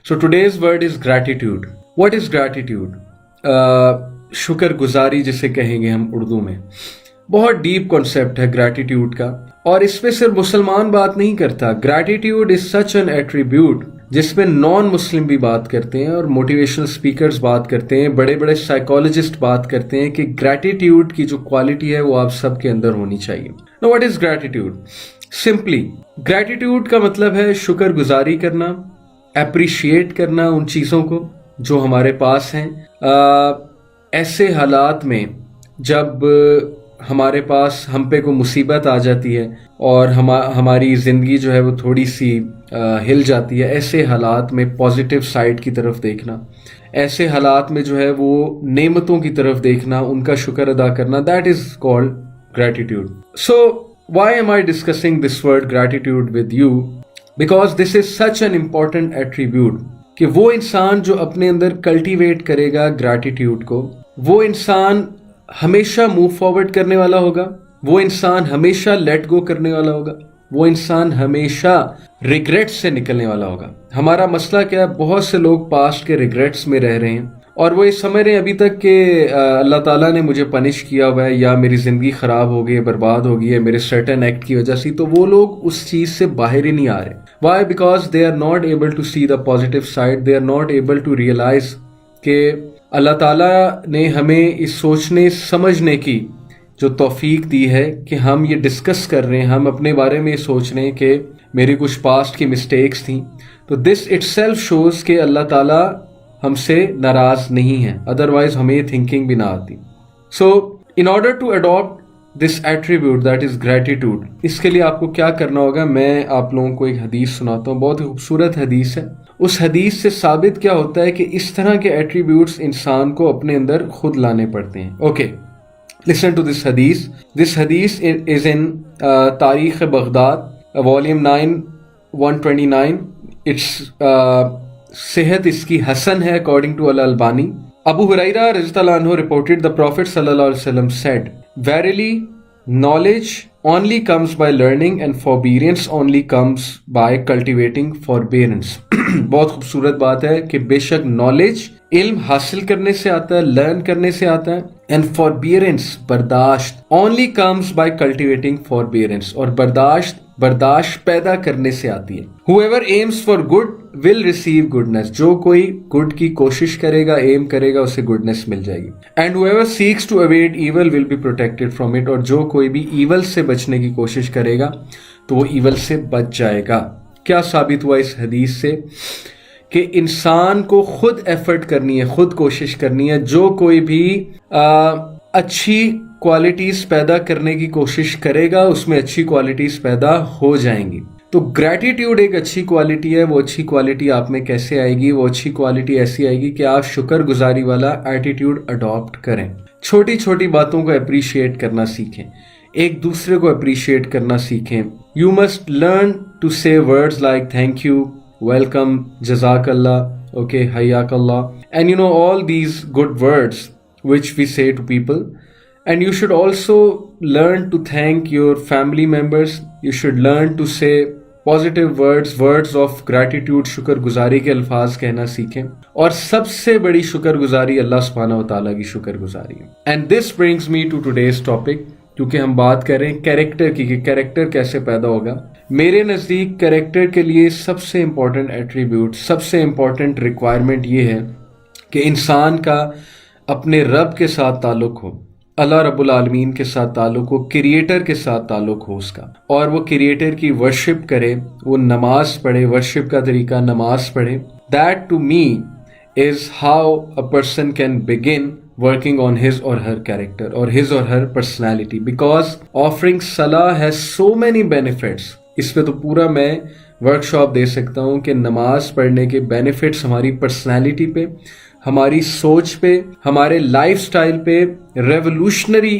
So today's word is gratitude. What is gratitude? शुक्र गुजारी जिसे कहेंगे हम उर्दू में. बहुत डीप कॉन्सेप्ट है ग्रैटिट्यूड का, और इसमें सिर्फ मुसलमान बात नहीं करता. Gratitude is such an attribute जिसमें नॉन मुस्लिम भी बात करते हैं और मोटिवेशनल स्पीकर्स बात करते हैं, बड़े बड़े साइकोलॉजिस्ट बात करते हैं कि ग्रैटिट्यूड की जो क्वालिटी है वो आप सबके अंदर होनी चाहिए. Now what is gratitude? Simply gratitude का मतलब है शुक्र गुजारी करना, अप्रिशिएट करना उन चीज़ों को जो हमारे पास हैं. ऐसे हालात में जब हमारे पास हम पे कोई मुसीबत आ जाती है और हमारी ज़िंदगी जो है वो थोड़ी सी हिल जाती है, ऐसे हालात में पॉजिटिव साइड की तरफ देखना, ऐसे हालात में जो है वो नेमतों की तरफ देखना, उनका शुक्र अदा करना, that is called gratitude. So why am I discussing this word gratitude with you? Because this is such an important attribute कि वो इंसान जो अपने अंदर कल्टीवेट करेगा ग्रैटिट्यूड को, वो इंसान हमेशा मूव फॉरवर्ड करने वाला होगा, वो इंसान हमेशा लेट गो करने वाला होगा, वो इंसान हमेशा रिग्रेट्स से निकलने वाला होगा. हमारा मसला क्या है, बहुत से लोग पास्ट के रिग्रेट्स में रह रहे हैं और वो ये समझ रहे हैं अभी तक कि अल्लाह ताला ने मुझे पनिश किया हुआ है या मेरी ज़िंदगी ख़राब हो गई है, बर्बाद हो गई है मेरे सर्टेन एक्ट की वजह से. तो वो लोग उस चीज़ से बाहर ही नहीं आ रहे. Why? Because they are not able to see the positive side. They are not able to realize कि अल्लाह ताला ने हमें इस सोचने समझने की जो तौफीक दी है कि हम ये डिस्कस कर रहे हैं, हम अपने बारे में सोच रहे हैं कि मेरी कुछ पास्ट की मिस्टेक्स थी. तो दिस इटसेल्फ शोज़ कि अल्लाह ताला हमसे नाराज नहीं है, अदरवाइज हमें ये थिंकिंग भी ना आती. So in order to adopt this attribute that is gratitude, इसके लिए आपको क्या करना होगा, मैं आप लोगों को एक हदीस सुनाता हूँ. बहुत ही खूबसूरत हदीस है. उस हदीस से साबित क्या होता है कि इस तरह के एट्रीब्यूट्स इंसान को अपने अंदर खुद लाने पड़ते हैं. ओके, लिसन टू दिस हदीस. दिस हदीस इज इन तारीख बगदाद वॉल्यूम 9 129. इट्स सेहत इसकी हसन है अकॉर्डिंग टू अल-अलबानी. अबू हुरैरा रज़ियल्लाहु अन्हु रिपोर्टेड द प्रॉफिट सल्लल्लाहु अलैहि वसल्लम said, verily knowledge only comes by learning and forbearance only comes by cultivating forbearance. बहुत खूबसूरत बात है कि बेशक नॉलेज इल्म हासिल करने से आता है, लर्न करने से आता है, एंड फॉरबियरेंस बर्दाश्त ओनली कम्स बाय कल्टिवेटिंग फॉरबियरेंस, और बर्दाश्त पैदा करने से आती है. Whoever aims for good will receive goodness. जो कोई गुड की कोशिश करेगा, एम करेगा, उसे गुडनेस मिल जाएगी. And whoever seeks to evade evil will be protected from it. और जो कोई भी ईवल से बचने की कोशिश करेगा तो वो ईवल से बच जाएगा. क्या साबित हुआ इस हदीस से? कि इंसान को खुद एफर्ट करनी है, खुद कोशिश करनी है. जो कोई भी अच्छी क्वालिटीज पैदा करने की कोशिश करेगा उसमें अच्छी क्वालिटीज पैदा हो जाएंगी. तो ग्रैटिट्यूड एक अच्छी क्वालिटी है. वो अच्छी क्वालिटी आप में कैसे आएगी? वो अच्छी क्वालिटी ऐसी आएगी कि आप शुक्र गुजारी वाला एटीट्यूड अडॉप्ट करें, छोटी छोटी बातों को अप्रिशिएट करना सीखें, एक दूसरे को अप्रिशिएट करना सीखें. You must learn to say words like thank you, welcome, जज़ाकल्लाह, ओके, हयाकल्लाह, and you know all these good words which we say to people. And you should also learn to thank your family members. You should learn to say positive words of gratitude, शुक्र गुजारी के अल्फाज कहना सीखें. और सबसे बड़ी शुक्र गुजारी अल्लाह सुब्हानहू व तआला की शुक्र गुजारी है. And this brings me to today's topic, क्योंकि हम बात कर रहे हैं कैरेक्टर की कि कैरेक्टर कैसे पैदा होगा. मेरे नज़दीक कैरेक्टर के लिए सबसे इम्पोर्टेंट एट्रीब्यूट, सबसे इम्पोर्टेंट रिक्वायरमेंट ये है कि इंसान का अपने रब के साथ ताल्लुक हो, अल्लाह रब्बुल आलमीन के साथ ताल्लुक हो, क्रिएटर के साथ ताल्लुक हो उसका, और वो क्रिएटर की वर्शिप करे, वो नमाज पढ़े, वर्शिप का तरीका नमाज पढ़े. That to me is how a person can begin working on his or her character or his or her personality, because offering salah has so many benefits. इस पे तो पूरा मैं वर्कशॉप दे सकता हूँ कि नमाज पढ़ने के बेनिफिट्स हमारी पर्सनैलिटी पे, हमारी सोच पे, हमारे लाइफ स्टाइल पे रेवोल्यूशनरी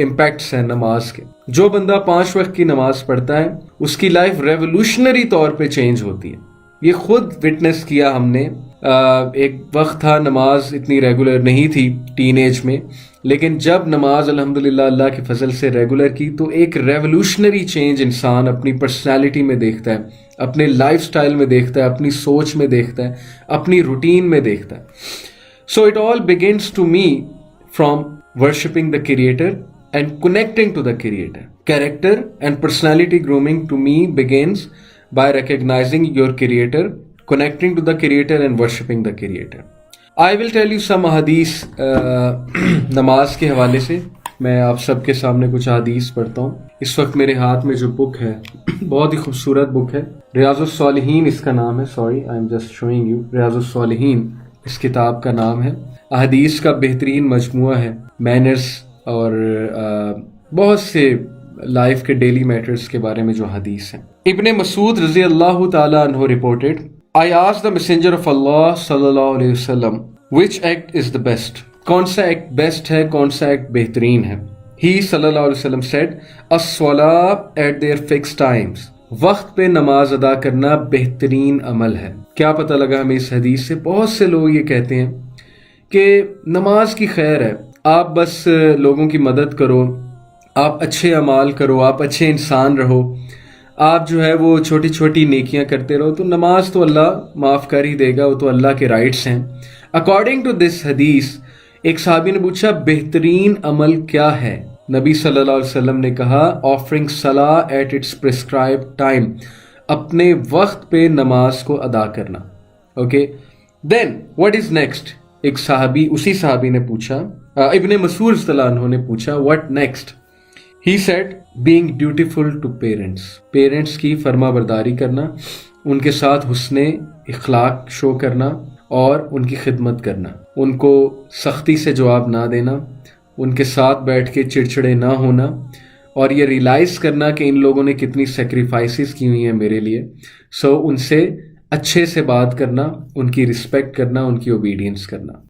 इम्पैक्ट्स हैं नमाज के. जो बंदा 5 वक्त की नमाज पढ़ता है उसकी लाइफ रेवोल्यूशनरी तौर पे चेंज होती है. ये खुद विटनेस किया हमने. एक वक्त था नमाज इतनी रेगुलर नहीं थी टीनेज में, लेकिन जब नमाज अल्हम्दुलिल्लाह अल्लाह के फजल से रेगुलर की तो एक रेवोल्यूशनरी चेंज इंसान अपनी पर्सनालिटी में देखता है. اپنے لائف سٹائل میں دیکھتا ہے, اپنی سوچ میں دیکھتا ہے, اپنی روٹین میں دیکھتا ہے. So it all begins to me from worshipping the creator and connecting to the creator. Character and personality grooming to me begins by recognizing your creator, connecting to the creator and worshipping the creator. I will tell you some حدیث نماز کے حوالے سے. میں آپ سب کے سامنے کچھ حدیث پڑھتا ہوں. اس وقت میرے ہاتھ میں جو بک ہے بہت ہی خوبصورت بک ہے, ریاض الصالحین اس کا نام ہے. Sorry I am just showing you. ریاض الصالحین اس کتاب کا نام ہے. احادیث کا بہترین مجموعہ ہے. مینرز اور بہت سے لائف کے ڈیلی میٹرز کے بارے میں جو حدیث ہیں. ابن مسعود رضی اللہ تعالی عنہ reported, I asked the messenger of Allah sallallahu alayhi wasallam, which act is the best? کون سا ایکٹ بیسٹ ہے, کون سا ایکٹ بہترین ہے؟ He sallallahu alayhi wasallam said, as-salat at their fixed times. وقت پہ نماز ادا کرنا بہترین عمل ہے. کیا پتہ لگا ہمیں اس حدیث سے؟ بہت سے لوگ یہ کہتے ہیں کہ نماز کی خیر ہے, آپ بس لوگوں کی مدد کرو, آپ اچھے اعمال کرو, آپ اچھے انسان رہو, آپ جو ہے وہ چھوٹی چھوٹی نیکیاں کرتے رہو تو نماز تو اللہ معاف کر ہی دے گا, وہ تو اللہ کے رائٹس ہیں. اکارڈنگ ٹو دس حدیث ایک صحابی نے پوچھا بہترین عمل کیا ہے؟ نبی صلی اللہ علیہ وسلم نے کہا آفرنگ صلاح ایٹ اٹس پرسکرائبڈ ٹائم, اپنے وقت پہ نماز کو ادا کرنا. Okay, then what is next? ایک صحابی, اسی صحابی نے پوچھا, ابن مسعود رضی اللہ عنہ نے پوچھا what next? He said, being dutiful to parents. Parents کی فرما برداری کرنا, ان کے ساتھ حسن اخلاق شو کرنا اور ان کی خدمت کرنا, ان کو سختی سے جواب نہ دینا, ان کے ساتھ بیٹھ کے چڑچڑے نہ ہونا, اور یہ ریلائز کرنا کہ ان لوگوں نے کتنی سیکریفائسز کی ہوئی ہیں میرے لیے. سو ان سے اچھے سے بات کرنا, ان کی رسپیکٹ کرنا, ان کی اوبیڈینس کرنا.